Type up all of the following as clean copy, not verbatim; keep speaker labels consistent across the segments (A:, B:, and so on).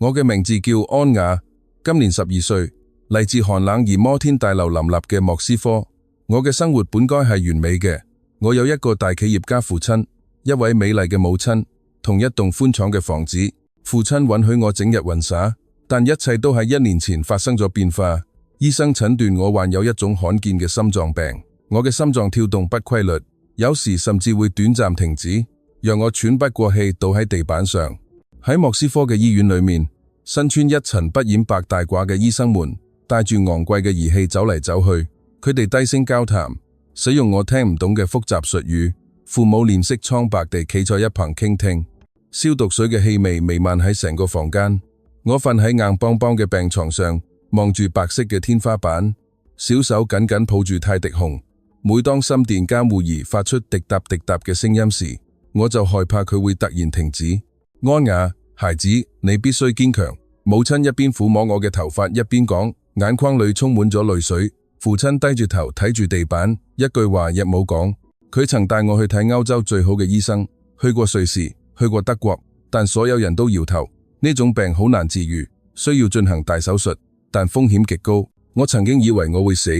A: 我嘅名字叫安雅，今年12歲，嚟自寒冷而摩天大樓林立嘅莫斯科。我嘅生活本該係完美嘅，我有一個大企業家父親，一位美麗嘅母親，同一棟寬敞嘅房子。父親允許我整日混耍，但一切都喺1年前發生咗變化。醫生診斷我患有一種罕見嘅心臟病，我嘅心臟跳動不規律，有時甚至會短暫停止，讓我喘不過氣倒喺地板上。喺莫斯科嘅醫院裏面，身穿一塵不染白大褂嘅醫生們帶住昂貴嘅儀器走嚟走去，佢哋低聲交談，使用我聽唔懂嘅複雜術語。父母臉色蒼白地企在一旁傾聽，消毒水嘅氣味彌漫喺成個房間。我瞓喺硬邦邦嘅病床上，望住白色嘅天花板，小手緊緊抱住泰迪熊。每當心電監護儀發出滴答滴答嘅聲音時，我就害怕佢會突然停止。安雅，孩子，你必須堅強。母親一邊撫摸我嘅頭髮，一邊講，眼眶裏充滿咗淚水。父親低住頭睇住地板，一句話亦冇講。佢曾帶我去睇歐洲最好嘅醫生，去過瑞士，去過德國，但所有人都搖頭。呢種病好難治癒，需要進行大手術，但風險極高。我曾經以為我會死，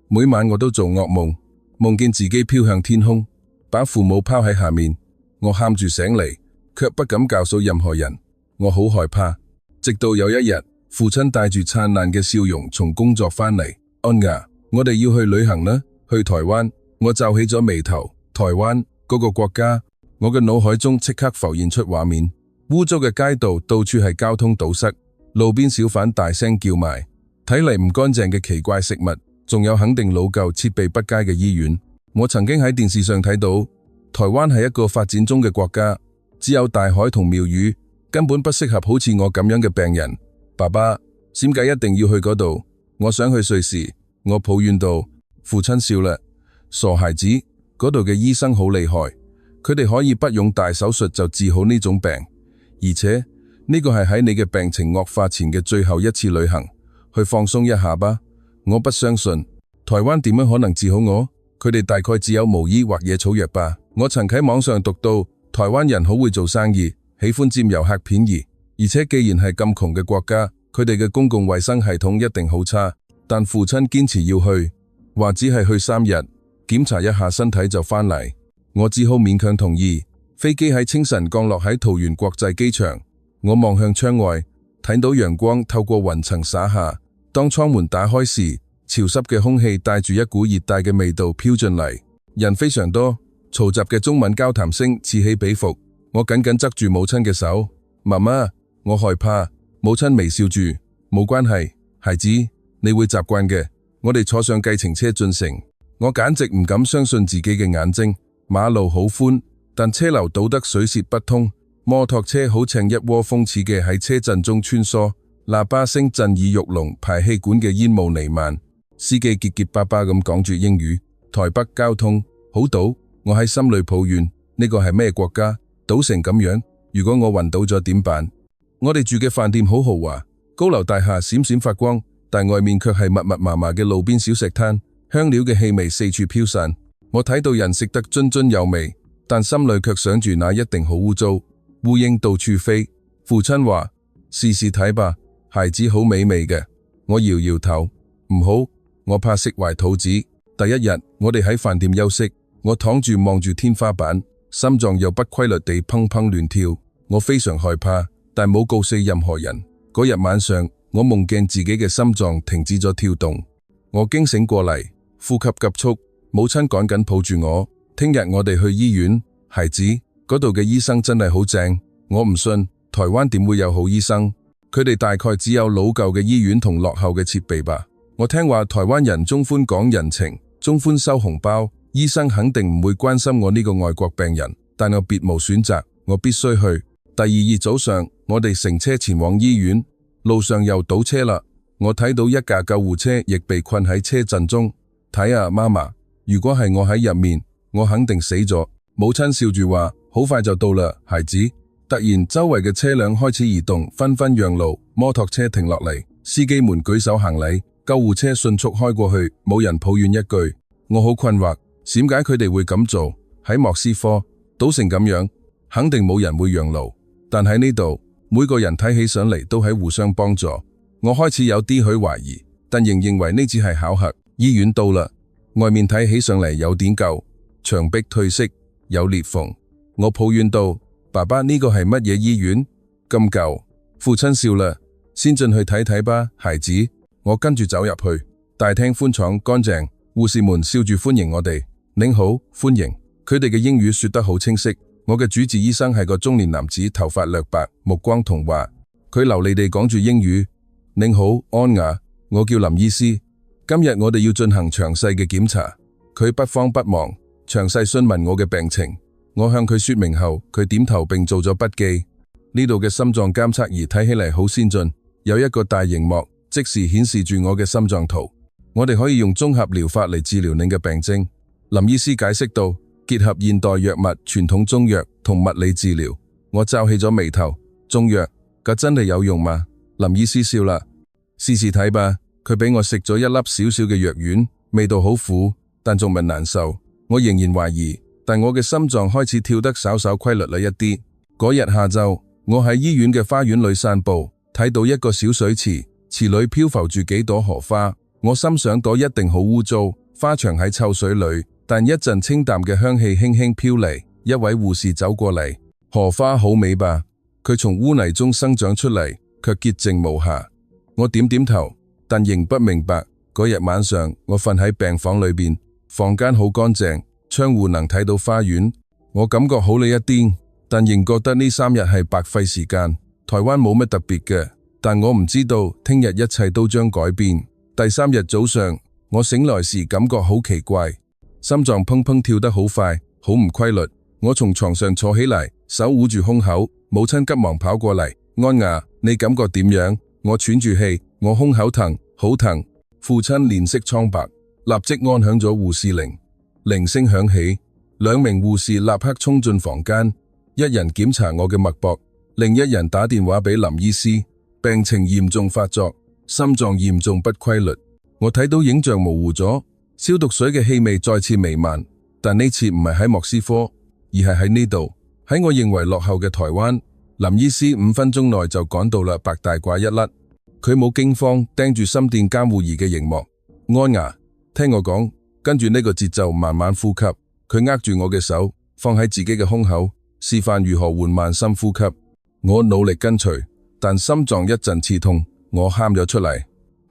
A: 每晚我都做噩夢，夢見自己飄向天空，把父母拋喺下面。我喊住醒嚟，卻不敢告訴任何人。我好害怕。直到有一日，父親帶住燦爛嘅笑容從工作返嚟。安雅，我哋要去旅行啦，去台灣。我皺起咗眉頭。台灣嗰個國家，我嘅腦海中即刻浮現出畫面。污糟嘅街道，到處係交通堵塞，路邊小販大聲叫賣，睇嚟唔乾淨嘅奇怪食物，仲有肯定老舊設備不佳嘅醫院。我曾經喺電視上睇到，台灣係一個發展中嘅國家，只有大海同廟宇，根本不適合好似我咁樣嘅病人。爸爸，點解一定要去嗰度？我想去瑞士。我抱怨道。父親笑啦，傻孩子，嗰度嘅醫生好厲害，佢哋可以不用大手術就治好呢種病，而且呢個係喺你嘅病情惡化前嘅最後一次旅行，去放鬆一下吧。我不相信，台灣點樣可能治好我？佢哋大概只有毛衣或野草藥吧。我曾喺網上讀到，台灣人好會做生意，喜歡佔遊客便宜，而且既然係咁窮嘅國家，佢哋嘅公共衛生系統一定好差。但父親堅持要去，話只係去3日，檢查一下身體就返嚟。我只好勉強同意。飛機喺清晨降落喺桃園國際機場，我望向窗外，睇到陽光透過雲層灑下。當艙門打開時，潮濕嘅空氣帶住一股熱帶嘅味道飄進嚟，人非常多，嘈雜嘅中文交談聲此起彼伏。我緊緊側住母親嘅手，媽媽，我害怕。母親微笑住，冇關係，孩子，你會習慣嘅。我哋坐上計程車進城，我簡直唔敢相信自己嘅眼睛。馬路好寬，但車流堵得水泄不通。摩托車好似一窩蜂似嘅喺車陣中穿梭，喇叭聲震耳欲聾，排氣管嘅煙霧彌漫。司機結結巴巴咁講住英語。台北交通好堵，我喺心裏抱怨，呢個係咩國家？堵成咁樣，如果我暈倒咗點辦？我哋住嘅飯店好豪華，高樓大廈閃閃發光，但外面卻係密密麻麻嘅路邊小石灘，香料嘅氣味四處飄散。我睇到人食得津津有味，但心裏卻想住那一定好污糟。烏蠅到處飛。父親話，試試睇吧，孩子好美味嘅。我搖搖頭，唔好，我怕食壞肚子。第一日，我哋喺飯店休息，我躺住望住天花板，心臟又不規律地砰砰亂跳。我非常害怕，但冇告訴任何人。嗰日晚上，我夢見自己嘅心臟停止咗跳動。我驚醒過嚟，呼吸急促，母親趕緊抱住我。聽日我哋去醫院，孩子，嗰度嘅醫生真係好正。我唔信，台灣點會有好醫生？佢哋大概只有老舊嘅醫院同落後嘅設備吧。我聽話台灣人中歡講人情，中歡收紅包，醫生肯定唔會關心我呢個外國病人，但我別無選擇，我必須去。第二日早上，我哋乘車前往醫院，路上又堵車啦。我睇到一架救護車亦被困喺車陣中。睇啊，媽媽，如果係我喺入面，我肯定死咗。母親笑住話，好快就到啦，孩子。突然，周圍嘅車輛開始移動，紛紛讓路，摩托車停落嚟，司機們舉手行禮，救護車迅速開過去，冇人抱怨一句。我好困惑，點解佢哋會咁做？喺莫斯科，堵成咁樣，肯定冇人會讓路。但喺呢度，每個人睇起上嚟都喺互相幫助。我開始有啲許懷疑，但仍認為呢只係巧合。醫院到啦，外面睇起上嚟有點舊，牆壁褪色，有裂縫。我抱怨道：爸爸，呢個係乜嘢醫院？咁舊。父親笑啦：先進去睇睇吧，孩子。我跟住走入去，大廳寬敞乾淨，護士們笑住歡迎我哋。您好，歡迎。佢哋嘅英語說得好清晰。我嘅主治醫生係個中年男子，頭髮略白，目光童話。佢流利地講住英語。您好，安雅，我叫林醫師。今日我哋要進行詳細嘅檢查。佢不慌不忙，詳細詢問我嘅病情。我向佢說明後，佢點頭並做咗筆記。呢度嘅心臟監測儀睇起嚟好先進，有一個大螢幕，即時顯示住我嘅心臟圖。我哋可以用綜合療法嚟治療你嘅病徵。林醫師解釋道，結合現代藥物、傳統中藥同物理治療。我皺起咗眉頭，中藥嗰真係有用嗎？林醫師笑啦，試試睇吧。佢俾我食咗一粒小小嘅藥丸，味道好苦，但仲未難受。我仍然懷疑，但我嘅心臟開始跳得稍稍規律了一啲。嗰日下晝，我喺醫院嘅花園裏散步，睇到一個小水池，池裏漂浮住幾朵荷花。我心想朵一定好污糟，花長喺臭水裏，但一陣清淡嘅香氣輕輕飄嚟。一位護士走過嚟，荷花好美吧？佢從污泥中生長出嚟，卻潔淨無瑕。我點點頭，但仍不明白。嗰日晚上，我瞓喺病房裏邊，房間好乾淨，窗戶能睇到花園。我感覺好了一啲，但仍覺得呢3日係白費時間。台灣冇乜特別嘅，但我唔知道聽日一切都將改變。第3日早上，我醒來時感覺好奇怪，心臟砰砰跳得好快，好唔規律。我從床上坐起嚟，手捂住胸口，母親急忙跑過嚟：安雅，你感覺點樣？我喘住氣，我胸口疼，好疼。父親臉色蒼白，立即按響咗護士鈴，鈴聲響起，2名護士立刻衝進房間，一人檢查我嘅脈搏，另一人打電話俾林醫師，病情嚴重發作，心臟嚴重不規律。我睇到影像模糊咗，消毒水嘅氣味再次彌漫，但呢次唔係喺莫斯科，而係喺呢度，喺我認為落後嘅台灣。林醫師5分鐘內就趕到啦，白大褂一甩，佢冇驚慌，盯住心電監護儀嘅熒幕。安雅，聽我講，跟住呢個節奏慢慢呼吸。佢握住我嘅手，放喺自己嘅胸口，示範如何緩慢深呼吸。我努力跟隨，但心臟一陣刺痛，我喊咗出嚟。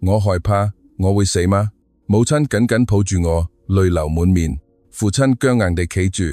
A: 我害怕，我會死嗎？母親緊緊抱住我，淚流滿面。父親僵硬地企住。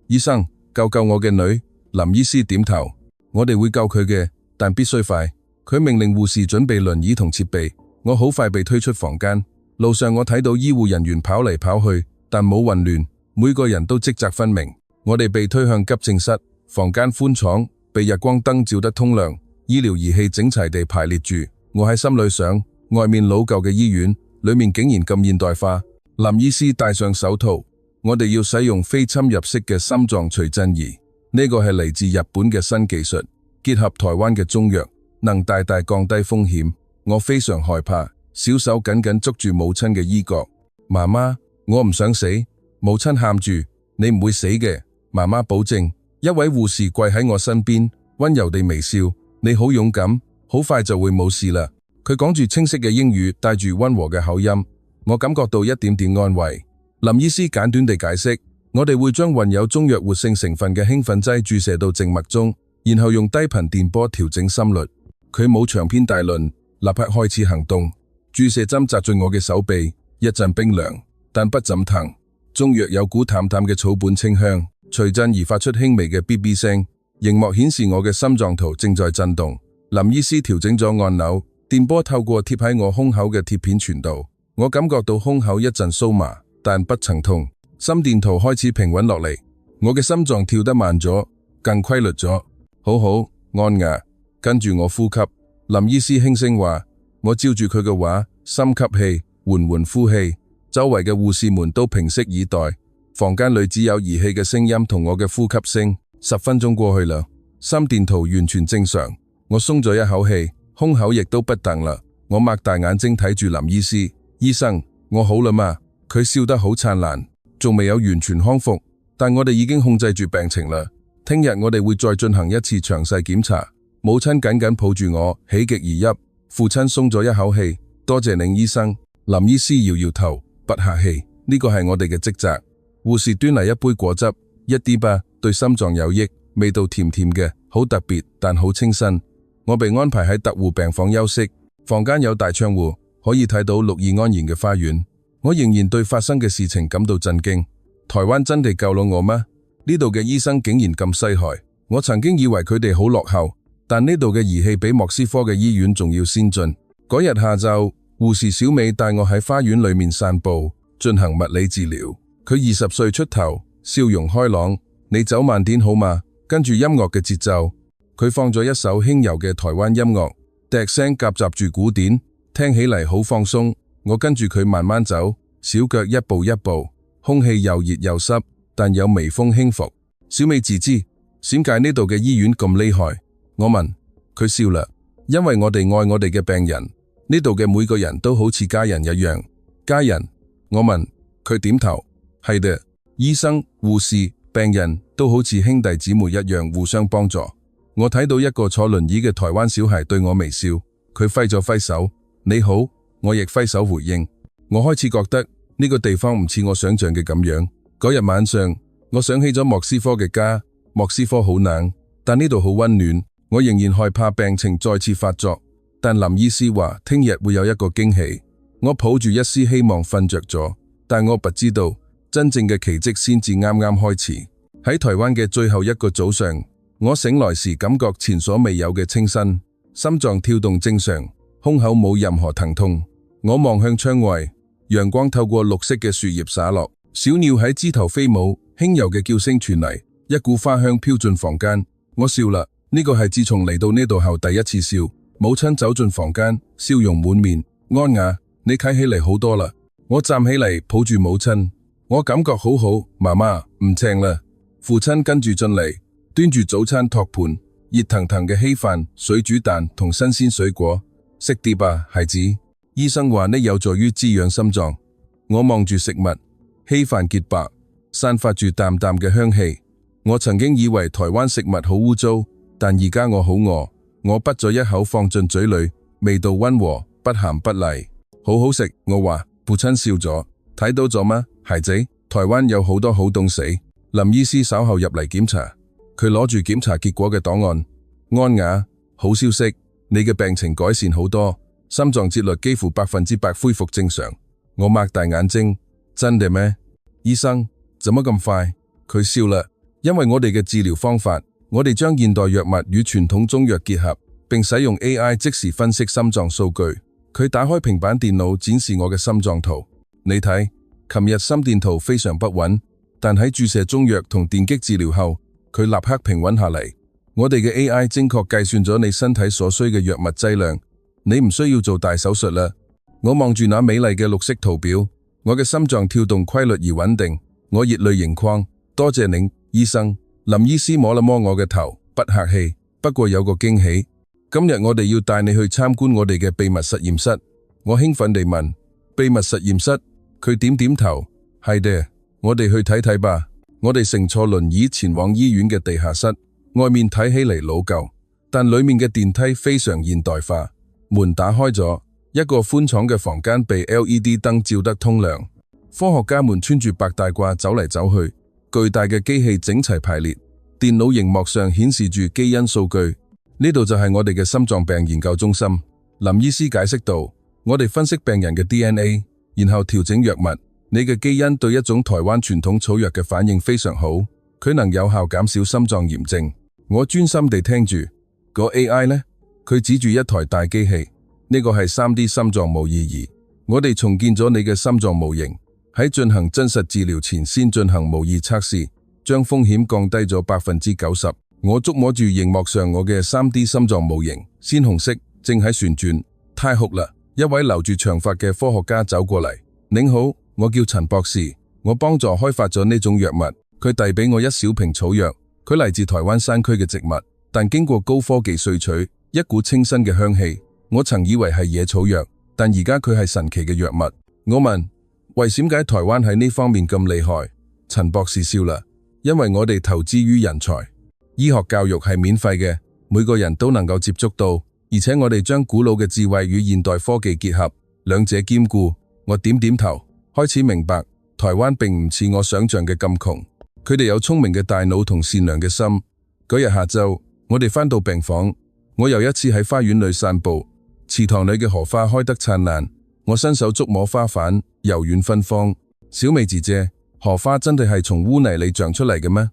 A: 醫生，救救我嘅女。林醫師點頭。我哋會救佢嘅，但必須快。佢命令護士準備輪椅同設備。我好快被推出房間。路上我睇到醫護人員跑嚟跑去，但冇混亂，每個人都職責分明。我哋被推向急症室，房間寬敞，被日光燈照得通亮，醫療儀器整齊地排列住。我喺心裏想，外面老舊嘅醫院，裏面竟然咁現代化。林醫師戴上手套，我哋要使用非侵入式嘅心臟除震儀。呢個係嚟自日本嘅新技術，結合台灣嘅中藥，能大大降低風險。我非常害怕，小手緊緊捉住母親嘅衣角。媽媽，我唔想死。母親喊住：你唔會死嘅，媽媽保證。一位護士跪喺我身邊，溫柔地微笑：你好勇敢，好快就會冇事啦。佢講住清晰嘅英語，帶住溫和嘅口音，我感覺到一點點安慰。林醫師簡短地解釋：我哋會將混有中藥活性成分嘅興奮劑注射到靜脈中，然後用低頻電波調整心率。佢冇長篇大論，立刻開始行動。注射針扎進我嘅手臂，一陣冰涼，但不怎疼。中藥有股淡淡嘅草本清香，隨震而發出輕微嘅嗶嗶聲。熒幕顯示我嘅心臟圖正在震動。林醫師調整咗按鈕，電波透過貼喺我胸口嘅貼片傳導。我感覺到胸口一陣酥麻，但不曾痛。心電圖開始平穩落嚟，我嘅心臟跳得慢咗，更規律咗。好好，安雅，跟住我呼吸。林醫師輕聲話，我照住佢嘅話，深吸氣，緩緩呼氣。周圍嘅護士們都屏息以待，房間裏只有儀器嘅聲音同我嘅呼吸聲。10分鐘過去啦，心電圖完全正常，我鬆咗一口氣，胸口亦都不等啦。我擘大眼睛睇住林醫師，醫生，我好啦嘛？佢笑得好燦爛。仲未有完全康復，但我哋已經控制住病情啦。聽日我哋會再進行一次詳細檢查。母親緊緊抱住我，喜極而泣。父親鬆咗一口氣，多謝寧醫生。林醫師搖搖頭，不客氣，呢個係我哋嘅職責。護士端嚟一杯果汁，一啲吧，對心臟有益，味道甜甜嘅，好特別，但好清新。我被安排喺特護病房休息，房間有大窗戶，可以睇到綠意安然嘅花園。我仍然對發生嘅事情感到震驚。台灣真地救了我嗎？呢度嘅醫生竟然咁犀害。我曾經以為佢哋好落後，但呢度嘅儀器比莫斯科嘅醫院仲要先進。嗰日下晝，護士小美帶我喺花園裏面散步，進行物理治療。佢20歲出頭，笑容開朗。你走慢點好嗎？跟住音樂嘅節奏，佢放咗一首輕柔嘅台灣音樂，笛聲夾雜住鼓點，聽起嚟好放鬆。我跟住佢慢慢走，小腳一步一步，空氣又熱又濕，但有微風輕拂。小美自知，點解呢度嘅醫院咁厲害？我問，佢笑啦，因為我哋愛我哋嘅病人，呢度嘅每個人都好似家人一樣。家人？我問，佢點頭，係嘅，醫生、護士、病人都好似兄弟姊妹一樣互相幫助。我睇到一個坐輪椅嘅台灣小孩對我微笑，佢揮咗揮手，你好，我亦揮手回應。我開始覺得呢個地方唔似我想象嘅咁樣。嗰日晚上，我想起咗莫斯科嘅家，莫斯科好冷，但呢度好溫暖。我仍然害怕病情再次發作，但林醫師話聽日會有一個驚喜。我抱住一絲希望瞓着咗，但我不知道真正嘅奇蹟先至啱啱開始。喺台灣嘅最後一個早上，我醒來時感覺前所未有嘅清新，心臟跳動正常，胸口冇任何疼痛。我望向窗外，陽光透過綠色嘅樹葉灑落，小鳥喺枝頭飛舞，輕柔嘅叫聲傳嚟，一股花香飄進房間。我笑啦，呢個係自從嚟到呢度後第一次笑。母親走進房間，笑容滿面。安雅，你睇起嚟好多啦。我站起嚟抱住母親，我感覺好好。媽媽，唔請啦。父親跟住進嚟，端住早餐托盤，熱騰騰嘅稀飯、水煮蛋同新鮮水果。食啲吧，孩子。醫生話呢有助於滋養心臟。我望住食物，稀飯潔白，散發住淡淡嘅香氣。我曾經以為台灣食物好污糟，但而家我好餓。我滗咗一口放進嘴裏，味道溫和，不鹹不膩，好好食。我話，父親笑咗，睇到咗嗎，孩子？台灣有好多好東西。林醫師稍後入嚟檢查，佢攞住檢查結果嘅檔案。安雅，好消息，你嘅病情改善好多，心臟節律幾乎100%恢復正常。我擘大眼睛，真嘅咩？醫生，怎麼咁快？佢笑啦，因為我哋嘅治療方法，我哋將現代藥物與傳統中藥結合，並使用 AI 即時分析心臟數據。佢打開平板電腦展示我嘅心臟圖。你睇，琴日心電圖非常不穩，但喺注射中藥同電擊治療後，佢立刻平穩下嚟。我哋嘅 AI 精確計算咗你身體所需嘅藥物劑量，你唔需要做大手術啦。我望住那美麗嘅綠色圖表，我嘅心臟跳動規律而穩定，我熱淚盈眶。多謝您，醫生。林醫師摸了摸我嘅頭，不客氣。不過有個驚喜，今日我哋要帶你去參觀我哋嘅秘密實驗室。我興奮地問，秘密實驗室？佢點點頭，係嘅，我哋去睇睇吧。我哋乘坐輪椅前往醫院嘅地下室，外面睇起嚟老舊，但裏面嘅電梯非常現代化。門打開咗，一個寬敞嘅房間被 LED 燈照得通亮。科學家們穿住白大褂走嚟走去，巨大嘅機器整齊排列，電腦熒幕上顯示住基因數據。呢度就係我哋嘅心臟病研究中心。林醫師解釋道，我哋分析病人嘅 DNA， 然後調整藥物。你嘅基因對一種台灣傳統草藥嘅反應非常好，佢能有效減少心臟炎症。我專心地聽住。個 AI 呢？佢指住一台大機器，呢個係 3D 心臟模擬儀。我哋重建咗你嘅心臟模型，喺進行真實治療前先進行模擬測試，將風險降低咗90%。我觸摸住熒幕上我嘅 3D 心臟模型，鮮紅色，正喺旋轉。太酷啦！一位留住長髮嘅科學家走過嚟。您好，我叫陳博士，我幫助開發咗呢種藥物。佢遞俾我一小瓶草藥，佢嚟自台灣山區嘅植物，但經過高科技萃取，一股清新嘅香氣。我曾以為係野草藥，但而家佢係神奇嘅藥物。我問，為什麼台灣喺呢方面咁厲害？陳博士笑啦，因為我哋投資於人才。醫學教育係免費嘅，每個人都能夠接觸到，而且我哋將古老嘅智慧與現代科技結合，兩者兼顧。我點點頭，開始明白台灣並唔似我想象嘅咁窮，佢哋有聰明嘅大腦同善良嘅心。嗰日下晝，我哋返到病房，我又一次喺花園裏散步，池塘裏嘅荷花開得燦爛，我伸手觸摸花瓣，柔軟芬芳。小美姐姐，荷花真係從污泥裏長出嚟嘅咩？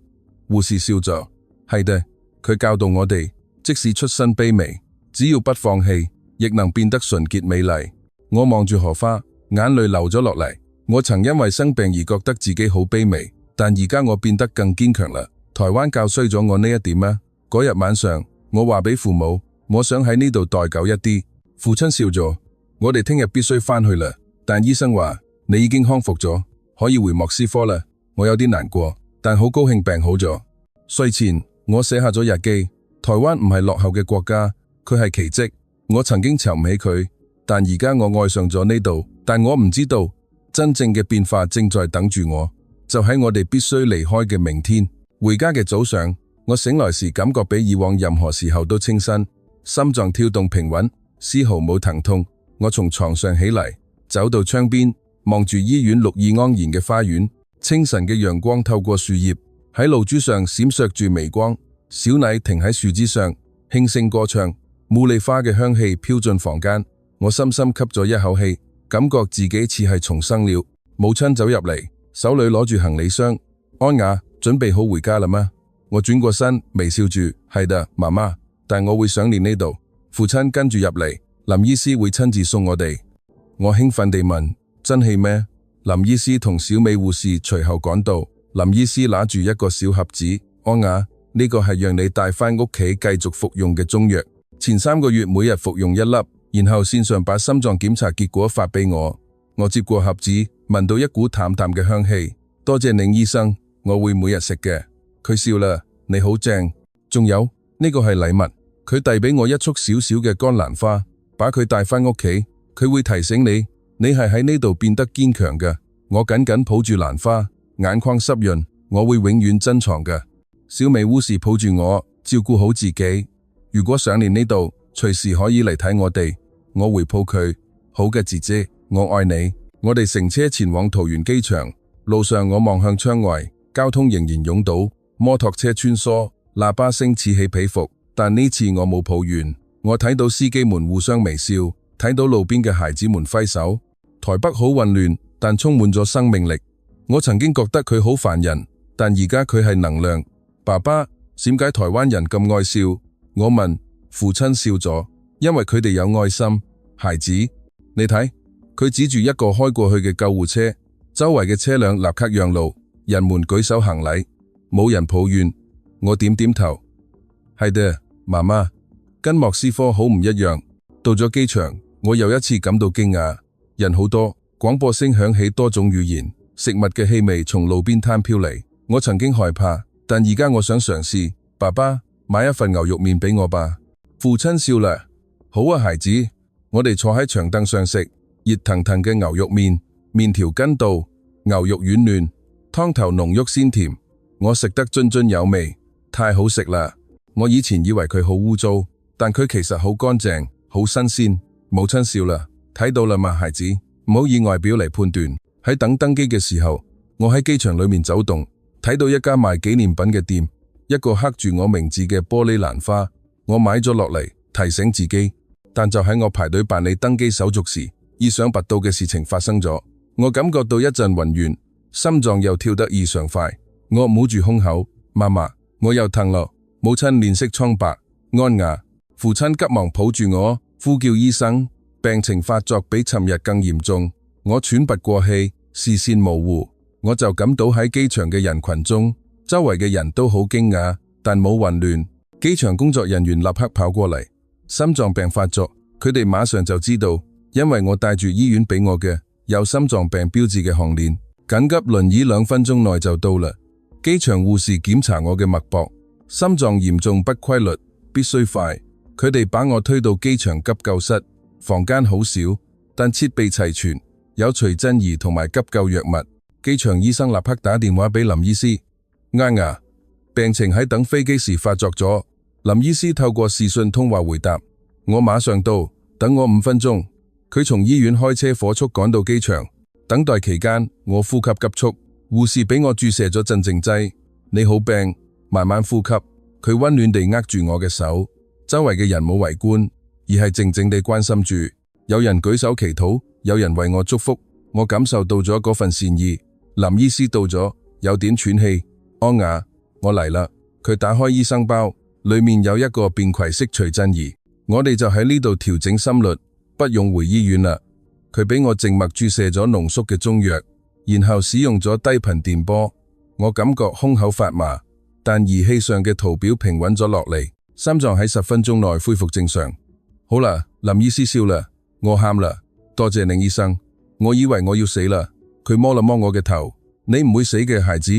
A: 護士笑咗，係的，佢教導我哋，即使出身卑微，只要不放棄，亦能變得純潔美麗。我望住荷花，眼淚流咗落嚟。我曾因為生病而覺得自己好卑微，但而家我變得更堅強啦。台灣教衰咗我呢一點啊。嗰日晚上，我話俾父母，我想喺呢度待久一啲。父親笑咗，我哋聽日必須返去啦。但醫生話你已經康復咗，可以回莫斯科啦。我有啲難過，但好高興病好咗。睡前我寫下咗日記。台灣唔係落後嘅國家，佢係奇蹟。我曾經瞧唔起佢，但而家我愛上咗呢度。但我唔知道真正嘅變化正在等住我，就喺我哋必須離開嘅明天。回家嘅早上，我醒來時感覺比以往任何時候都清新，心臟跳動平穩，絲毫冇疼痛。我從床上起嚟，走到窗邊，望住醫院綠意盎然嘅花園。清晨嘅陽光透過樹葉，喺露珠上閃爍住微光。小奶停喺樹枝上，輕聲歌唱。茉莉花嘅香氣飄進房間，我深深吸咗一口氣，感覺自己似係重生了。母親走入嚟，手裏攞住行李箱。安雅，準備好回家啦嗎？我轉過身，微笑住，係的，媽媽，但我會想念呢度。父親跟住入嚟，林醫師會親自送我哋。我興奮地問，真係咩？林醫師同小美護士隨後趕到。林醫師拿住一個小盒子，安雅，呢個係讓你帶返屋企繼續服用嘅中藥。前3個月每日服用1粒，然後線上把心臟檢查結果發俾我。我接過盒子，聞到一股淡淡嘅香氣。多謝寧醫生，我會每日食嘅。佢笑啦，你好正。仲有，呢個係禮物。佢遞俾我一束小小嘅乾蘭花，把佢帶返屋企。佢會提醒你，你係喺呢度變得堅強嘅。我緊緊抱住蘭花，眼眶濕潤，我會永遠珍藏嘅。小美護士抱住我，照顧好自己。如果想念呢度，隨時可以嚟睇我哋。我回抱佢，好嘅姐姐，我愛你。我哋乘車前往桃園機場，路上我望向窗外，交通仍然擁堵，摩托車穿梭，喇叭聲此起彼伏。但呢次我冇抱怨，我睇到司機們互相微笑，睇到路邊嘅孩子們揮手。台北好混亂，但充滿咗生命力。我曾經覺得佢好煩人，但而家佢係能量。爸爸，點解台灣人咁愛笑？我問。父親笑咗，因為佢哋有愛心。孩子，你睇，佢指住一個開過去嘅救護車，周圍嘅車輛立刻讓路，人們舉手行禮，冇人抱怨。我點點頭，係的，媽媽，跟莫斯科好唔一樣。到咗機場，我又一次感到驚訝，人好多，廣播聲響起多種語言，食物嘅氣味從路邊攤飄嚟。我曾經害怕，但而家我想嘗試。爸爸，買一份牛肉麵俾我吧。父親笑啦，好啊，孩子。我哋坐喺長凳上食熱騰騰嘅牛肉麵，麵條筋道，牛肉軟嫩，湯頭濃郁鮮甜。我食得津津有味，太好食啦！我以前以為佢好污糟，但佢其實好乾淨，好新鮮。母親笑啦，睇到啦嘛，孩子，唔好以外表嚟判斷。喺等登機嘅時候，我喺機場裏面走動，睇到一家賣紀念品嘅店，一個刻住我名字嘅玻璃蘭花。我買咗落嚟，提醒自己，但就喺我排隊辦理登機手續時，意想不到嘅事情發生咗。我感覺到一陣暈眩，心臟又跳得異常快。我捂住胸口，媽媽，我又騰落。母親臉色蒼白，安雅。父親急忙抱住我，呼叫醫生。病情發作比尋日更嚴重，我喘不過氣，視線模糊。我就咁倒喺機場嘅人群中，周圍嘅人都好驚訝，但冇混亂。機場工作人員立刻跑過嚟，心臟病發作，佢哋馬上就知道，因為我帶住醫院俾我嘅有心臟病標誌嘅項鏈，緊急輪椅2分鐘內就到啦。機場護士檢查我嘅脈搏，心臟嚴重不規律，必須快。佢哋把我推到機場急救室，房間好小，但設備齊全，有隨診儀同埋急救藥物。機場醫生立刻打電話俾林醫師，安雅，病情喺等飛機時發作咗，林醫師透過視訊通話回答：我馬上到，等我5分鐘。佢從醫院開車火速趕到機場，等待期間我呼吸急促，護士俾我注射咗鎮靜劑。你好病，慢慢呼吸。佢溫暖地握住我嘅手，周圍嘅人冇圍觀，而係靜靜地關心住。有人舉手祈禱，有人為我祝福。我感受到咗嗰份善意。林醫師到咗，有點喘氣。安雅，我嚟啦。佢打開醫生包，裏面有一個便攜式隨震儀。我哋就喺呢度調整心率，不用回醫院啦。佢俾我靜脈注射咗濃縮嘅中藥，然後使用咗低頻電波。我感覺胸口發麻，但儀器上嘅圖表平穩咗落嚟，心臟喺10分鐘內恢復正常。好啦，林醫師笑啦，我喊啦，多謝寧醫生。我以為我要死啦。佢摸了摸我嘅頭，你唔會死嘅孩子，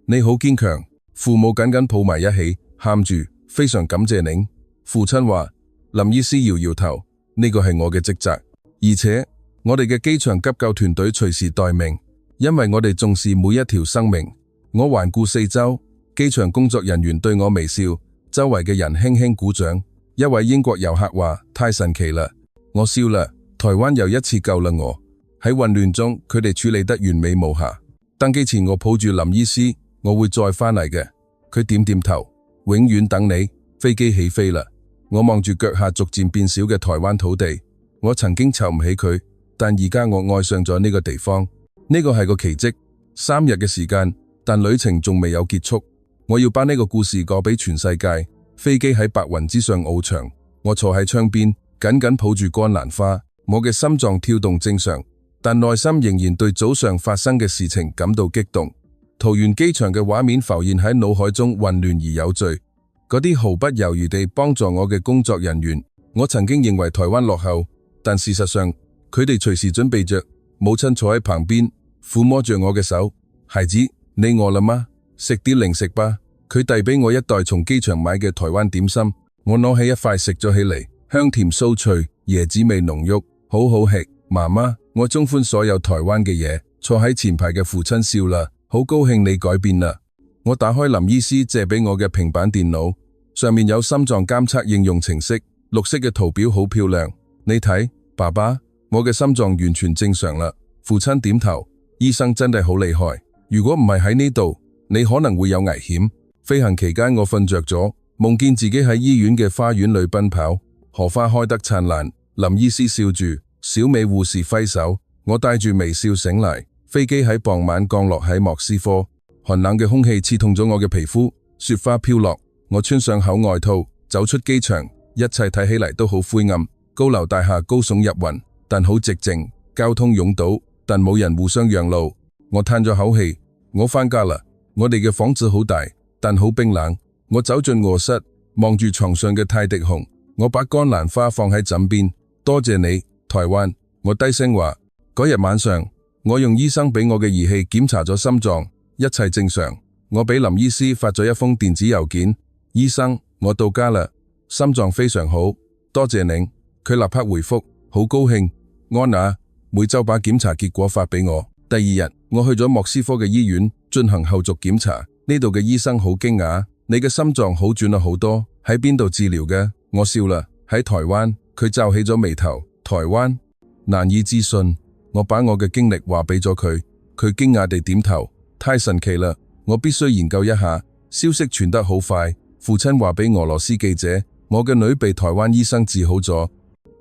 A: 你好堅強。父母緊緊抱埋一起，喊住，非常感謝您。父親話，林醫師搖搖頭，呢個係我嘅職責，而且我哋嘅機場急救團隊隨時待命，因為我哋重視每一條生命。我環顧四周，機場工作人員對我微笑，周圍嘅人輕輕鼓掌。一位英國遊客話，太神奇啦。我笑啦，台灣又一次救了我。喺混亂中，佢哋處理得完美無瑕。登機前我抱住林醫師，我會再返嚟嘅。佢點點頭，永遠等你。飛機起飛啦，我望住腳下逐漸變小嘅台灣土地。我曾經湊唔起佢，但而家我愛上咗呢個地方。呢個係個奇蹟。3日嘅時間，但旅程仲未有結束。我要把呢個故事講俾全世界。飛機喺白雲之上翱翔，我坐喺窗邊，緊緊抱住甘蘭花。我嘅心臟跳動正常，但內心仍然對早上發生嘅事情感到激動。桃園機場嘅畫面浮現喺腦海中，混亂而有序。嗰啲毫不猶豫地幫助我嘅工作人員，我曾經認為台灣落後，但事實上佢哋隨時準備着。母親坐喺旁邊，撫摸着我嘅手。孩子，你餓啦嗎？食啲零食吧。佢遞俾我一袋從機場買嘅台灣點心，我攞起一塊食咗起嚟，香甜酥脆，椰子味濃郁，好好食。媽媽，我喜歡所有台灣嘅嘢。坐喺前排嘅父親笑啦，好高興你改變啦。我打開林醫師借俾我嘅平板電腦，上面有心臟監測應用程式，綠色嘅圖表好漂亮。你睇，爸爸，我嘅心臟完全正常啦。父親點頭，醫生真係好厲害。如果唔係喺呢度，你可能會有危險。飛行期間我瞓着咗，夢見自己喺醫院嘅花園裏奔跑，荷花開得燦爛。林醫師笑住，小美護士揮手，我帶住微笑醒嚟。飛機喺傍晚降落喺莫斯科，寒冷嘅空氣刺痛咗我嘅皮膚，雪花飄落。我穿上厚外套，走出機場，一切睇起嚟都好灰暗。高樓大廈高聳入雲，但好寂靜。交通擁堵，但冇人互相讓路。我嘆咗口氣，我返家啦。我哋嘅房子好大，但好冰冷。我走進臥室，望住床上嘅泰迪熊，我把甘蘭花放喺枕邊。多謝你，台灣。我低聲話。嗰日晚上，我用醫生俾我嘅儀器檢查咗心臟，一切正常。我俾林醫師發咗一封電子郵件。醫生，我到家啦，心臟非常好，多謝您。佢立刻回覆，好高興。安雅，每周把檢查結果發俾我。第二日，我去咗莫斯科嘅醫院進行後續檢查。呢度嘅醫生好驚訝，你嘅心臟好轉咗好多。喺邊度治療嘅？我笑啦，喺台灣。佢皺起咗眉頭。台灣？難以置信。我把我嘅經歷話俾咗佢，佢驚訝地點頭。太神奇啦，我必須研究一下。消息傳得好快，父親話俾俄羅斯記者，我嘅女被台灣醫生治好咗。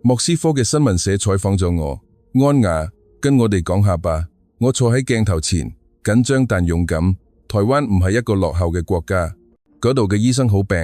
A: 莫斯科嘅新聞社採訪咗我。安雅，跟我哋講下吧。我坐喺鏡頭前，緊張但勇敢。台灣唔係一個落後嘅國家，嗰度嘅醫生好病，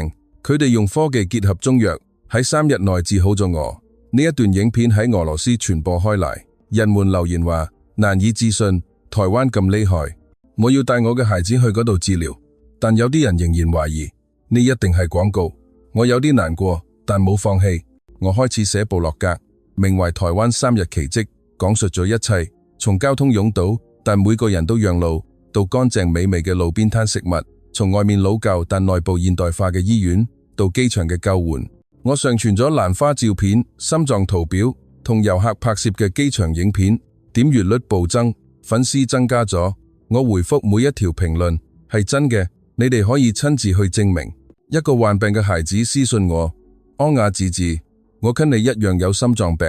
A: 佢哋用科技結合中藥，喺3日內治好咗我。呢一段影片喺俄羅斯傳播開來，人們留言話難以置信，台灣咁厲害。我要帶我嘅孩子去嗰度治療，但有啲人仍然懷疑，呢一定係廣告。我有啲難過，但冇放棄。我開始寫部落格，名為《台灣3日奇蹟》，講述咗一切，從交通擁堵但每個人都讓路，到乾淨美味嘅路邊攤食物，從外面老舊但內部現代化嘅醫院，到機場嘅救援。我上傳咗蘭花照片、心臟圖表同遊客拍攝嘅機場影片，點閱率暴增，粉絲增加咗。我回覆每一條評論，係真嘅，你哋可以親自去證明。一個患病嘅孩子私信我，安雅自治，我跟你一樣有心臟病，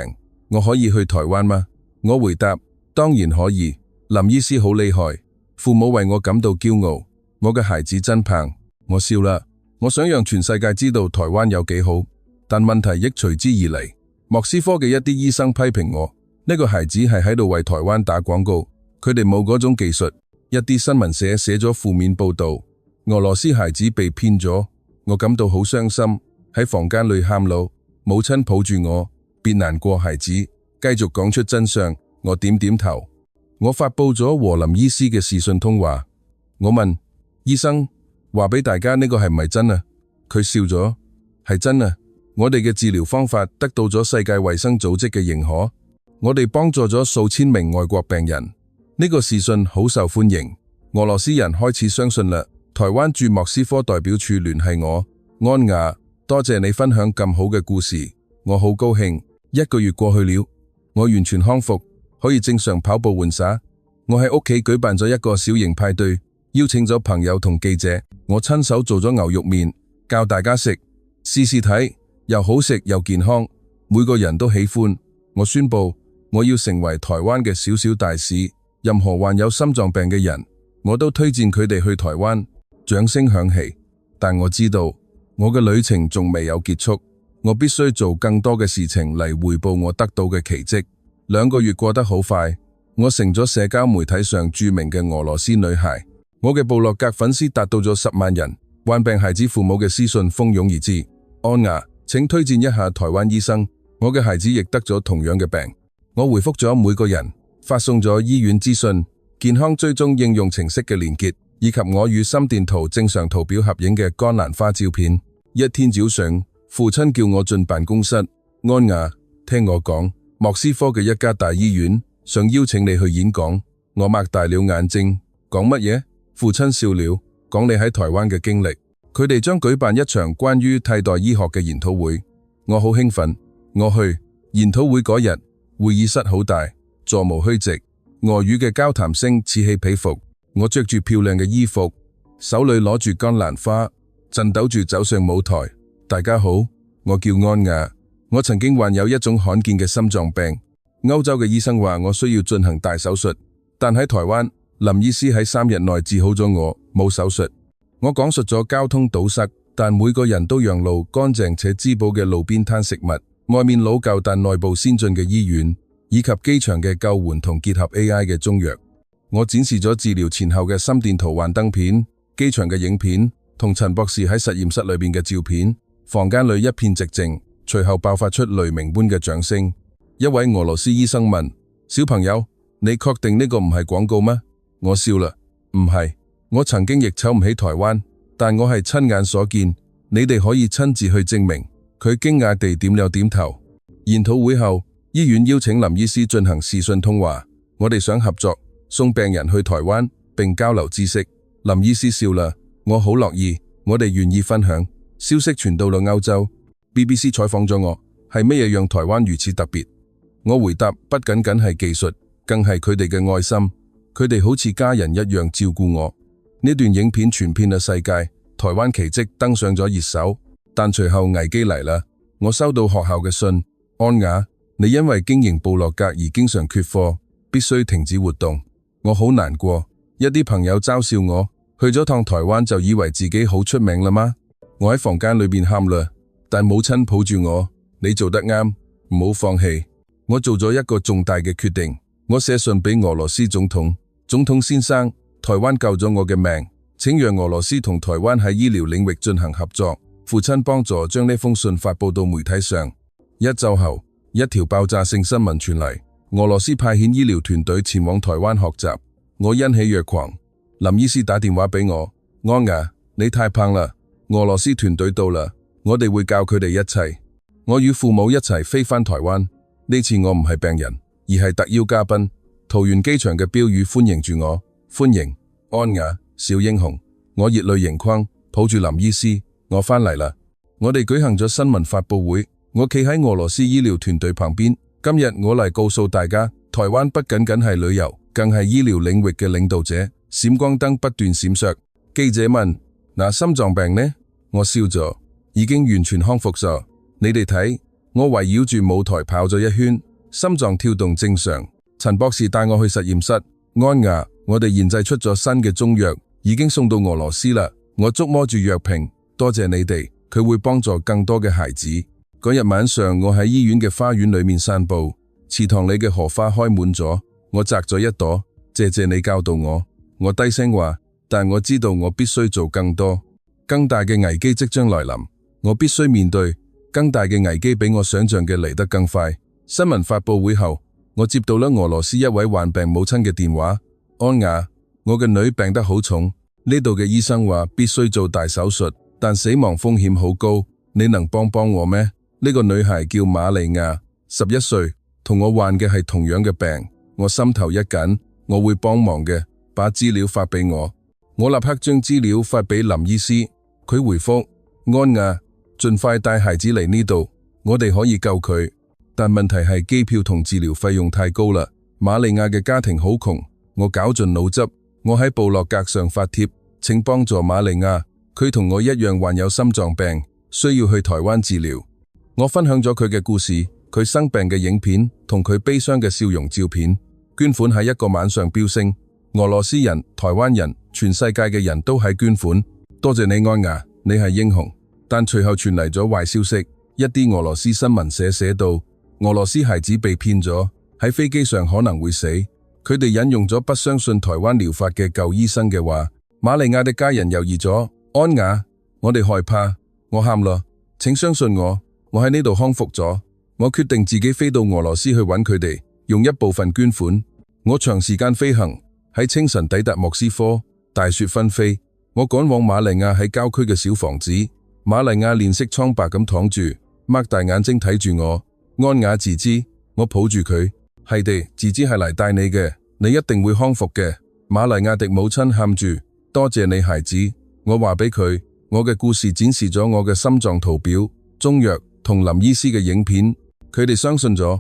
A: 我可以去台灣嗎？我回答，當然可以。林醫師好厲害，父母為我感到驕傲，我嘅孩子真棒。我笑啦，我想讓全世界知道台灣有幾好，但問題亦隨之而嚟。莫斯科嘅一啲醫生批評我，呢個孩子係喺度為台灣打廣告，佢哋冇嗰種技術。一啲新聞社寫咗負面報道，俄羅斯孩子被騙咗，我感到好傷心，喺房間裏喊路，母親抱住我，別難過孩子，繼續講出真相。我點點頭。我發佈咗和林醫師嘅視訊通話，我問醫生，話俾大家呢個係唔係真啊？佢笑咗，係真啊。我哋嘅治療方法得到咗世界衛生組織嘅認可，我哋幫助咗數千名外國病人。呢個視訊好受歡迎，俄羅斯人開始相信啦。台灣駐莫斯科代表處聯繫我，安雅，多謝你分享咁好嘅故事，我好高興。1個月過去了，我完全康復，可以正常跑步玩耍。我喺屋企舉辦咗一個小型派對，邀請咗朋友同記者，我親手做咗牛肉麵，教大家食，試試睇，又好食又健康，每個人都喜歡。我宣布，我要成為台灣嘅小小大使，任何患有心臟病嘅人，我都推薦佢哋去台灣。掌聲響起，但我知道我嘅旅程仲未有結束，我必須做更多嘅事情嚟回報我得到嘅奇蹟。2個月過得好快，我成咗社交媒體上著名嘅俄羅斯女孩，我嘅部落格粉絲達到咗10萬人，患病孩子父母嘅私信蜂擁而至。安雅，請推薦一下台灣醫生，我嘅孩子亦得咗同樣嘅病。我回覆咗每個人，發送咗醫院資訊、健康追蹤應用程式嘅連結，以及我與心電圖正常圖表合影嘅甘蘭花照片。一天早上，父親叫我進辦公室，安雅，聽我講，莫斯科嘅一家大醫院想邀請你去演講。我擘大了眼睛，講乜嘢？父親笑了，講你喺台灣嘅經歷。佢哋將舉辦一場關於替代醫學嘅研討會。我好興奮，我去。研討會嗰日，會議室好大，座無虛席，俄語嘅交談聲此起彼伏。我着住漂亮嘅衣服，手裏攞住甘蘭花，顫抖住走上舞台。大家好，我叫安雅，我曾經患有一種罕見嘅心臟病。歐洲嘅醫生話我需要進行大手術，但喺台灣，林醫師喺3日內治好咗我，冇手術。我講述咗交通堵塞，但每個人都讓路，乾淨且滋補嘅路邊攤食物，外面老舊但內部先進嘅醫院，以及機場嘅救援同結合 AI 嘅中藥。我展示咗治療前後嘅心電圖幻燈片、機場嘅影片同陳博士喺實驗室裏邊嘅照片。房間裏一片寂靜，隨後爆發出雷鳴般嘅掌聲。一位俄羅斯醫生問：小朋友，你確定呢個唔係廣告嗎？我笑啦，唔係，我曾經亦瞅唔起台灣，但我係親眼所見，你哋可以親自去證明。佢驚訝地點了點頭。研討會後，醫院邀請林醫師進行視訊通話，我哋想合作，送病人去台灣並交流知識。林醫師笑啦，我好樂意，我哋願意分享。消息傳到了歐洲 ，BBC 採訪咗我，係乜嘢讓台灣如此特別？我回答，不僅僅係技術，更係佢哋嘅愛心，佢哋好似家人一樣照顧我。呢段影片傳遍了世界，台灣奇蹟登上咗熱搜，但隨後危機嚟啦。我收到學校嘅信，安雅，你因為經營部落格而經常缺課，必須停止活動。我好難過，一啲朋友嘲笑我，去咗趟台灣就以為自己好出名啦嗎？我喺房間裏邊喊啦，但母親抱住我，你做得啱，唔好放棄。我做咗一個重大嘅決定，我寫信俾俄羅斯總統，總統先生，台灣救咗我嘅命，請讓俄羅斯同台灣喺醫療領域進行合作。父親幫助將呢封信發佈到媒體上。1週後，一條爆炸性新聞傳嚟，俄羅斯派遣醫療團隊前往台灣學習。我欣喜若狂。林醫師打電話俾我，安雅，你太棒啦！俄羅斯團隊到啦，我哋會教佢哋一切。我與父母一齊飛返台灣。呢次我唔係病人，而係特邀嘉賓。桃園機場嘅標語歡迎住我，歡迎安雅小英雄。我熱淚盈眶，抱住林醫師，我返嚟啦。我哋舉行咗新聞發佈會，我企喺俄羅斯醫療團隊旁邊。今日我嚟告訴大家，台灣不僅僅係旅遊，更係醫療領域嘅領導者。閃光燈不斷閃爍。記者問：嗱，心臟病呢？我笑咗，已經完全康復咗。你哋睇，我圍繞住舞台跑咗一圈，心臟跳動正常。陳博士帶我去實驗室，安雅，我哋研製出咗新嘅中藥，已經送到俄羅斯啦。我觸摸住藥瓶，多謝你哋，佢會幫助更多嘅孩子。嗰日晚上，我喺醫院嘅花園裏面散步，池塘裏嘅荷花開滿咗，我摘咗一朵。謝謝你教導我。我低聲話，但我知道我必須做更多。更大嘅危機即將來臨，我必須面對。更大嘅危機比我想象嘅嚟得更快。新聞發佈會後，我接到咗俄羅斯一位患病母親嘅電話。安雅，我嘅女病得好重，呢度嘅醫生話必須做大手術，但死亡風險好高。你能幫我咩？呢個女孩叫瑪利亞，11歲，同我患嘅係同樣嘅病。我心頭一緊，我會幫忙嘅，把資料發俾我。我立刻將資料發俾林醫師，佢回覆，安雅，盡快帶孩子嚟呢度，我哋可以救佢。但問題係機票同治療費用太高啦。瑪利亞嘅家庭好窮，我絞盡腦汁，我喺部落格上發帖，請幫助瑪利亞，佢同我一樣患有心臟病，需要去台灣治療。我分享咗佢嘅故事，佢生病嘅影片同佢悲傷嘅笑容照片。捐款喺一個晚上飆升，俄羅斯人、台灣人、全世界嘅人都喺捐款。多謝你安雅，你係英雄。但隨後傳嚟咗壞消息，一啲俄羅斯新聞社寫到，俄羅斯孩子被騙咗，喺飛機上可能會死。佢哋引用咗不相信台灣療法嘅舊醫生嘅話。瑪利亞的家人猶豫咗，安雅，我哋害怕，我喊啦，請相信我，我喺呢度康復咗。我決定自己飛到俄羅斯去揾佢哋，用一部分捐款。我長時間飛行，喺清晨抵達莫斯科，大雪紛飛。我趕往瑪利亞喺郊區嘅小房子。瑪利亞臉色蒼白咁躺住，擘大眼睛睇住我。安雅自知，我抱住佢，係地，自知係嚟帶你嘅，你一定會康復嘅。瑪利亞的母親喊住，多謝你孩子。我話俾佢，我嘅故事展示咗我嘅心臟圖表、中藥同林醫師嘅影片，佢哋相信咗。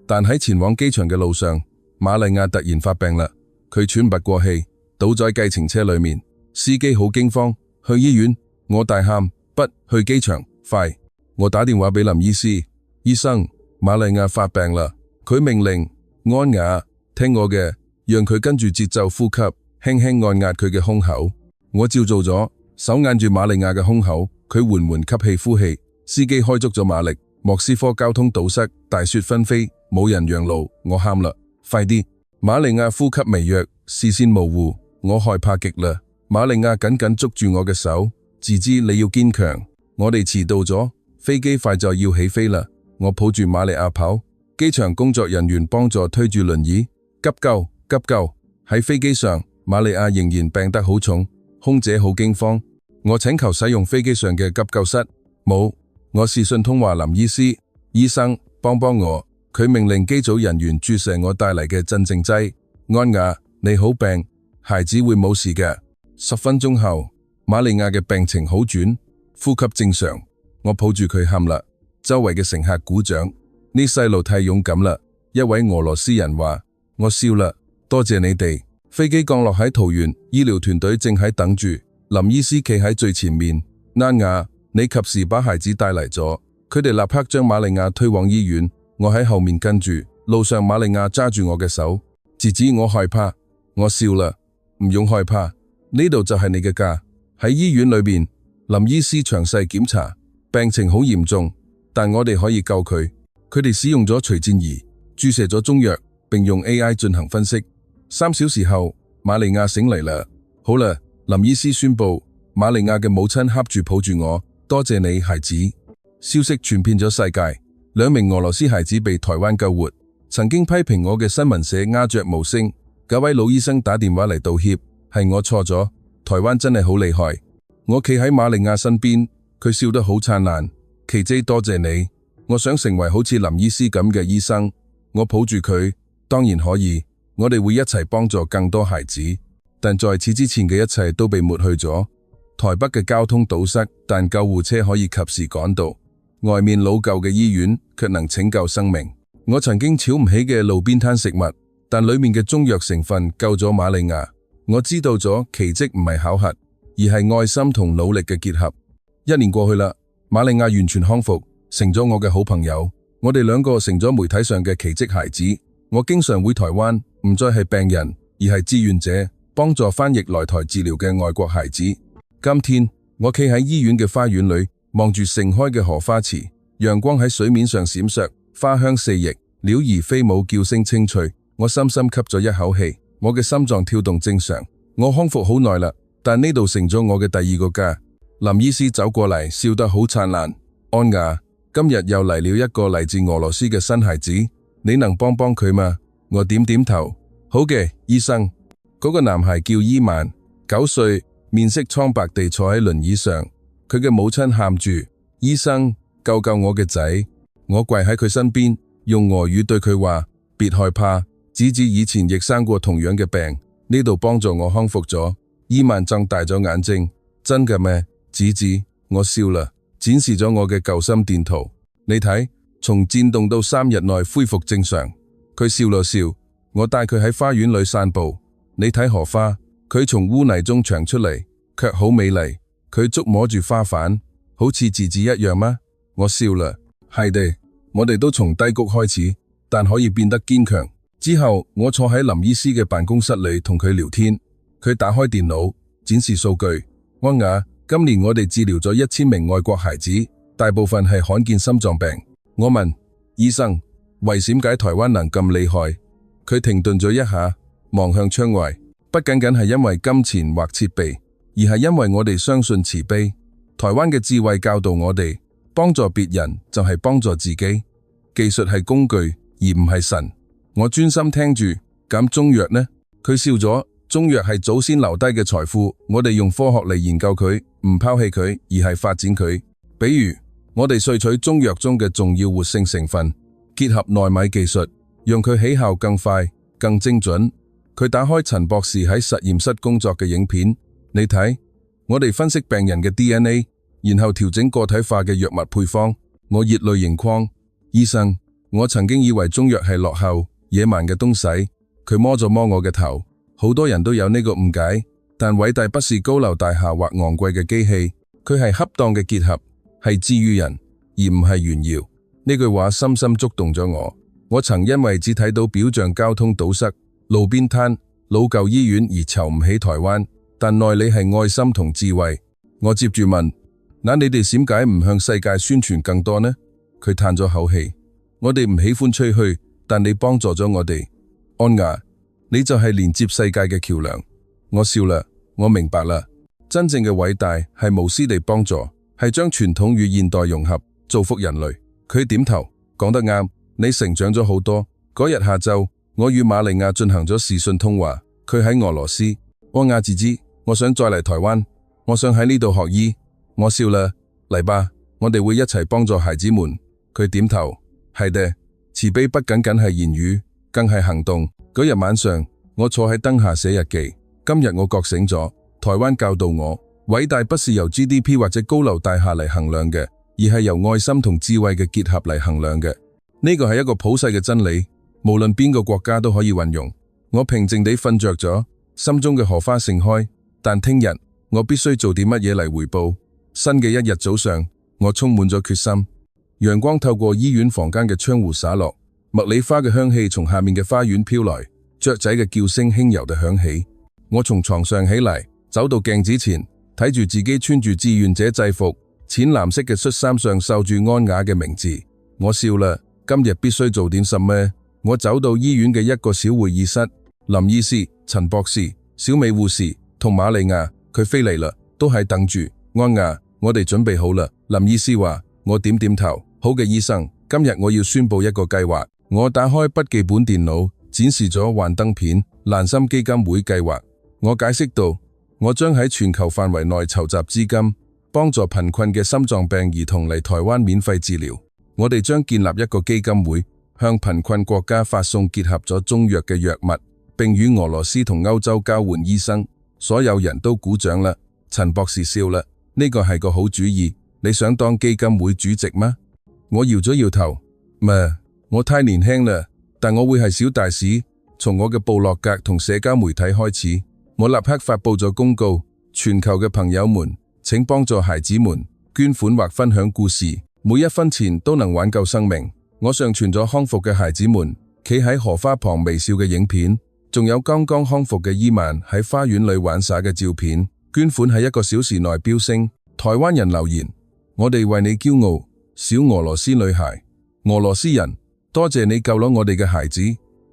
A: 但喺前往機場嘅路上，瑪利亞突然發病啦，佢喘不過氣，倒在計程車裏面。司機好驚慌，去醫院。我大喊，不，去機場，快！我打電話俾林醫師，醫生，瑪利亞發病啦。佢命令安雅，聽我嘅，讓佢跟住節奏呼吸，輕輕按壓佢嘅胸口。我照做咗，手按住瑪利亞嘅胸口，佢緩緩吸氣呼氣。司機開足咗馬力，莫斯科交通堵塞，大雪紛飛，冇人讓路。我喊啦，快啲！瑪利亞呼吸微弱，視線模糊，我害怕極啦。瑪利亞緊緊捉住我嘅手，自知你要堅強。我哋遲到咗，飛機快就要起飛啦。我抱住瑪利亞跑，機場工作人員幫助推住輪椅。急救，急救！喺飛機上，瑪利亞仍然病得好重，空姐好驚慌。我請求使用飛機上嘅急救室，冇。我視訊通話林醫師，醫生，幫我。佢命令機組人員注射我帶嚟嘅鎮靜劑。安雅，你好病，孩子會冇事嘅。10分鐘後，瑪利亞嘅病情好轉，呼吸正常。我抱住佢喊啦，周圍嘅乘客鼓掌。呢細路太勇敢啦，一位俄羅斯人話。我笑啦，多謝你哋。飛機降落喺桃園，醫療團隊正喺等住。林醫師企喺最前面。安雅，你及時把孩子帶嚟咗。佢哋立刻將瑪利亞推往醫院。我喺後面跟住，路上瑪利亞揸住我嘅手，自知我害怕。我笑啦，唔用害怕，呢度就係你嘅家。喺醫院裏邊，林醫師詳細檢查，病情好嚴重，但我哋可以救佢。佢哋使用咗除顫儀，注射咗中藥，並用 AI 進行分析。3小時後，瑪利亞醒嚟啦。好啦，林醫師宣布，瑪利亞嘅母親恰住抱住我，多謝你，孩子。消息傳遍咗世界。2名俄羅斯孩子被台灣救活。曾經批評我嘅新聞社鴉雀無聲，嗰位老醫生打電話嚟道歉，係我錯咗。台灣真係好厲害。我企喺瑪利亞身邊，佢笑得好燦爛。奇蹟，多謝你。我想成為好似林醫師咁嘅醫生。我抱住佢，當然可以。我哋會一齊幫助更多孩子。但在此之前嘅一切都被抹去咗。台北嘅交通堵塞，但救護車可以及時趕到。外面老舊嘅醫院卻能拯救生命。我曾經瞧唔起嘅路邊攤食物，但裏面嘅中藥成分救咗瑪利亞。我知道咗奇蹟唔係巧合，而係愛心同努力嘅結合。1年過去啦，瑪利亞完全康復，成咗我嘅好朋友。我哋兩個成咗媒體上嘅奇蹟孩子。我經常會台灣，唔再係病人，而係志願者，幫助翻譯來台治療嘅外國孩子。今天我企喺醫院嘅花園裏，望住盛開嘅荷花池，陽光喺水面上閃爍，花香四溢，鳥兒飛舞，叫聲清脆。我深深吸咗一口氣，我嘅心臟跳動正常。我康復好耐啦，但呢度成咗我嘅第二個家。林醫師走過嚟，笑得好燦爛。安雅，今日又嚟了一個嚟自俄羅斯嘅新孩子，你能幫幫佢嗎？我點點頭。好嘅，醫生。嗰個男孩叫伊曼，9歲，面色蒼白地坐喺輪椅上。佢嘅母親喊住：醫生，救救我嘅仔！我跪喺佢身邊，用俄語對佢話：別害怕，子子以前亦生過同樣嘅病，呢度幫助我康復咗。伊曼睜大咗眼睛：真嘅咩？子子，我笑啦，展示咗我嘅舊心電圖。你睇，從顫動到3日內恢復正常。佢笑了笑，我帶佢喺花園裏散步。你睇荷花，佢從污泥中長出嚟，卻好美麗。佢觸摸住花瓣，好似稚子一樣嗎？我笑啦，係的，我哋都從低谷開始，但可以變得堅強。之後，我坐喺林醫師嘅辦公室裏同佢聊天。佢打開電腦，展示數據。安雅，今年我哋治療咗1000名外國孩子，大部分係罕見心臟病。我問醫生，為點解台灣能咁厲害？佢停頓咗一下，望向窗外。不僅僅係因為金錢或設備，而係因為我哋相信慈悲。台灣嘅智慧教導我哋，幫助別人就係幫助自己。技術係工具，而唔係神。我專心聽住。咁中藥呢？佢笑咗。中藥係祖先留低嘅財富，我哋用科學嚟研究佢，唔拋棄佢，而係發展佢。比如，我哋萃取中藥中嘅重要活性成分，結合奈米技術，讓佢起效更快、更精準。佢打開陳博士喺實驗室工作嘅影片，你睇，我哋分析病人嘅 DNA， 然後調整個體化嘅藥物配方。我熱淚盈眶。醫生，我曾經以為中藥係落後、野蠻嘅東西。佢摸咗摸我嘅頭。好多人都有呢個誤解，但偉大不是高樓大廈或昂貴嘅機器，佢係恰當嘅結合，係治癒人，而唔係炫耀。呢句話深深觸動咗我。我曾因為只睇到表象交通堵塞、路邊攤、老舊醫院而瞧唔起台灣，但內裏係愛心同智慧。我接住問：那你哋點解唔向世界宣傳更多呢？佢嘆咗口氣：我哋唔喜歡吹噓，但你幫助咗我哋。安雅，你就係連接世界嘅橋樑。我笑啦，我明白啦。真正嘅偉大係無私地幫助，係將傳統與現代融合，造福人類。佢點頭，講得啱，你成長咗好多。嗰日下晝，我與瑪利亞進行咗視訊通話。佢喺俄羅斯。安雅自知，我想再嚟台灣，我想喺呢度學醫。我笑啦，嚟吧，我哋會一齊幫助孩子們。佢點頭，係的，慈悲不僅僅係言語，更係行動。嗰日晚上，我坐喺燈下寫日記。今日我覺醒咗，台灣教導我，偉大不是由 GDP 或者高樓大廈嚟衡量嘅，而係由愛心同智慧嘅結合嚟衡量嘅。呢個係一個普世嘅真理，無論邊個國家都可以運用。我平靜地瞓着咗，心中嘅荷花盛開。但聽日我必須做啲乜嘢嚟回報。新嘅一日早上，我充滿咗決心。陽光透過醫院房間嘅窗戶灑落。茉莉花嘅香氣從下面嘅花園飄來，雀仔嘅叫聲輕柔地響起。我從床上起嚟，走到鏡子前，睇住自己穿住志願者制服，淺藍色嘅恤衫上繡住安雅嘅名字。我笑啦，今日必須做點什麼。我走到醫院嘅一個小會議室，林醫師、陳博士、小美護士同瑪利亞，佢飛嚟啦，都係等住。安雅，我哋準備好啦。林醫師話。我點點頭。好嘅，醫生，今日我要宣布一個計劃。我打開筆記本電腦，展示咗幻燈片蘭心基金會計劃。我解釋道，我將喺全球範圍內籌集資金，幫助貧困嘅心臟病兒童嚟台灣免費治療。我哋將建立一個基金會，向貧困國家發送結合咗中藥嘅藥物，並與俄羅斯同歐洲交換醫生。所有人都鼓掌啦。陳博士笑啦，呢個係個好主意。你想當基金會主席嗎？我搖咗搖頭，我太年輕啦，但我會係小大使。從我嘅部落格同社交媒體開始，我立刻發佈咗公告，全球嘅朋友們，請幫助孩子們，捐款或分享故事，每一分錢都能挽救生命。我上傳咗康復嘅孩子們企喺荷花旁微笑嘅影片，仲有剛剛康復嘅伊曼喺花園裏玩耍嘅照片。捐款喺1個小時內飆升。台灣人留言：我哋為你驕傲，小俄羅斯女孩。俄羅斯人，多謝你救咗我哋嘅孩子。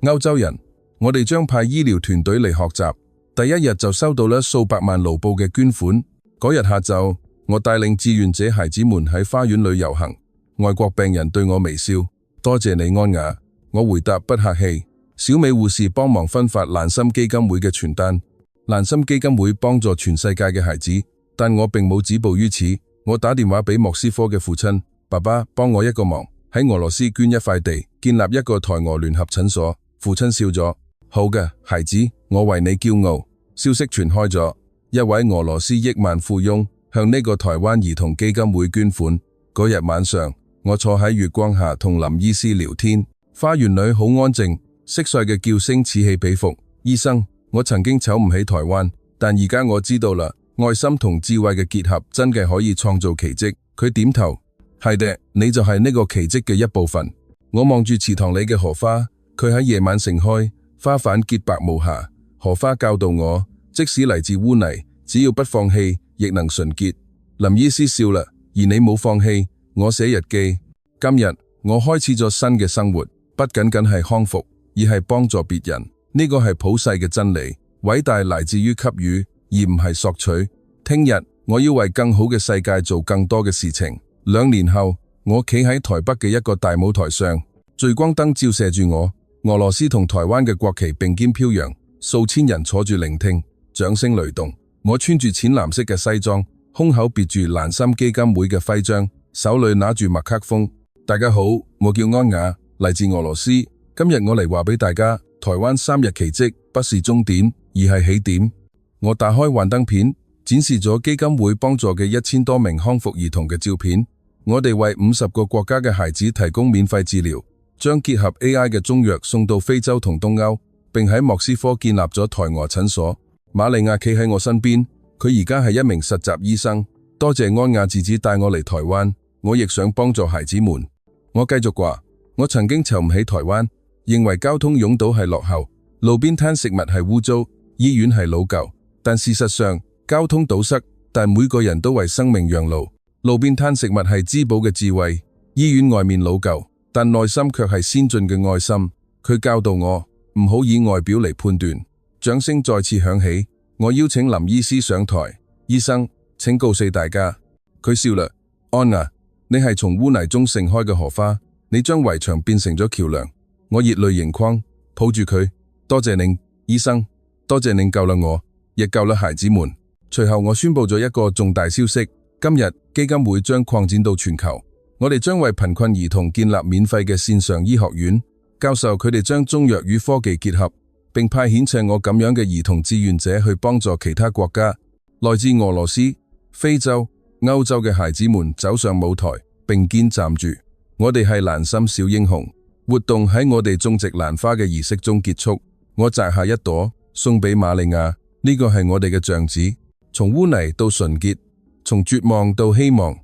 A: 歐洲人，我哋將派醫療團隊嚟學習。第一日就收到咗數百萬盧布嘅捐款。嗰日下晝，我帶領志願者孩子們喺花園裏遊行。外國病人對我微笑，多謝你安雅。我回答不客氣。小美護士幫忙分發蘭心基金會嘅傳單。蘭心基金會幫助全世界嘅孩子，但我並冇止步於此。我打電話俾莫斯科嘅父親，爸爸，幫我一個忙，喺俄羅斯捐一塊地，建立一個台俄聯合診所。父親笑咗，好嘅，孩子，我為你驕傲。消息傳開咗，一位俄羅斯億萬富翁向呢個台灣兒童基金會捐款。嗰日晚上，我坐喺月光下同林醫師聊天，花園裏好安靜，蟋蟀嘅叫聲此起彼伏。醫生，我曾經瞅唔起台灣，但而家我知道啦，愛心同智慧嘅結合真嘅可以創造奇蹟。佢點頭，係嘅，你就係呢個奇蹟嘅一部分。我望住池塘裏嘅荷花，佢喺夜晚盛開，花瓣潔白無瑕。荷花教導我，即使嚟自污泥，只要不放棄，亦能純潔。林醫師笑啦，而你冇放棄。我寫日記，今日我開始咗新嘅生活，不僅僅係康復，而係幫助別人。呢個係普世嘅真理，偉大來自於給予，而唔係索取。聽日我要為更好嘅世界做更多嘅事情。2年後，我企喺台北嘅一個大舞台上，聚光燈照射住我，俄羅斯同台灣嘅國旗並肩飄揚，數千人坐住聆聽，掌聲雷動。我穿住淺藍色嘅西裝，胸口別住蘭心基金會嘅徽章，手裏拿住麥克風。大家好，我叫安雅，嚟自俄羅斯。今日我嚟話俾大家，台灣3日奇蹟不是終點，而係起點。我打開幻燈片，展示咗基金會幫助嘅1000多名康復兒童嘅照片。我哋為50個國家嘅孩子提供免費治療，將結合 AI 嘅中藥送到非洲同東歐，並喺莫斯科建立咗台俄診所。瑪利亞企喺我身邊，佢而家係一名實習醫生。多謝安雅姊姊帶我嚟台灣，我亦想幫助孩子們。我繼續話，我曾經瞧唔起台灣，認為交通擁堵係落後，路邊攤食物係污糟，醫院係老舊。但事實上，交通堵塞，但每個人都為生命讓路。路邊攤食物係滋補嘅智慧，醫院外面老舊，但內心卻係先進嘅愛心。佢教導我，唔好以外表嚟判斷。掌聲再次響起，我邀請林醫師上台。醫生，請告訴大家。佢笑啦，安雅，你係從污泥中盛開嘅荷花，你將圍牆變成咗橋梁。我熱淚盈眶，抱住佢，多謝您，醫生，多謝您救了我，亦救了孩子們。隨後我宣布咗一個重大消息，今日基金會將擴展到全球，我哋將為貧困兒童建立免費嘅線上醫學院，教授佢哋將中藥與科技結合，並派遣像我咁樣嘅兒童志願者去幫助其他國家。來自俄羅斯、非洲、歐洲嘅孩子們走上舞台，並肩站住。我哋係蘭心小英雄。活動喺我哋種植蘭花嘅儀式中結束。我摘下一朵，送俾瑪利亞。呢個係我哋嘅橡子，從污泥到純潔，從絕望到希望。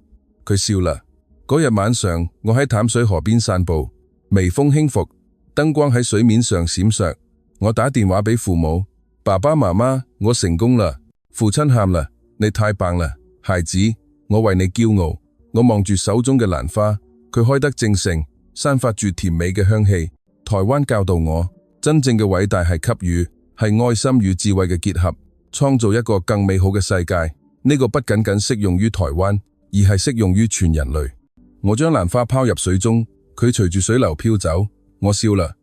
A: 佢笑啦。嗰日晚上，我喺淡水河邊散步，微風輕拂，燈光喺水面上閃爍。我打電話俾父母，爸爸媽媽，我成功啦。父親喊啦，你太棒啦，孩子，我為你驕傲。我望住手中嘅蘭花，佢開得正盛，散發住甜美嘅香氣。台灣教導我，真正嘅偉大係給予，係愛心與智慧嘅結合，創造一個更美好嘅世界。呢個不僅僅適用於台灣，而係適用於全人類。我將蘭花拋入水中，佢隨住水流飄走。我笑啦，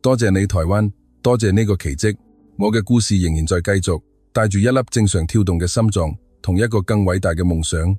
A: 多謝你台灣，多謝呢個奇蹟。我嘅故事仍然在繼續，帶住一粒正常跳動嘅心臟，同一個更偉大嘅夢想。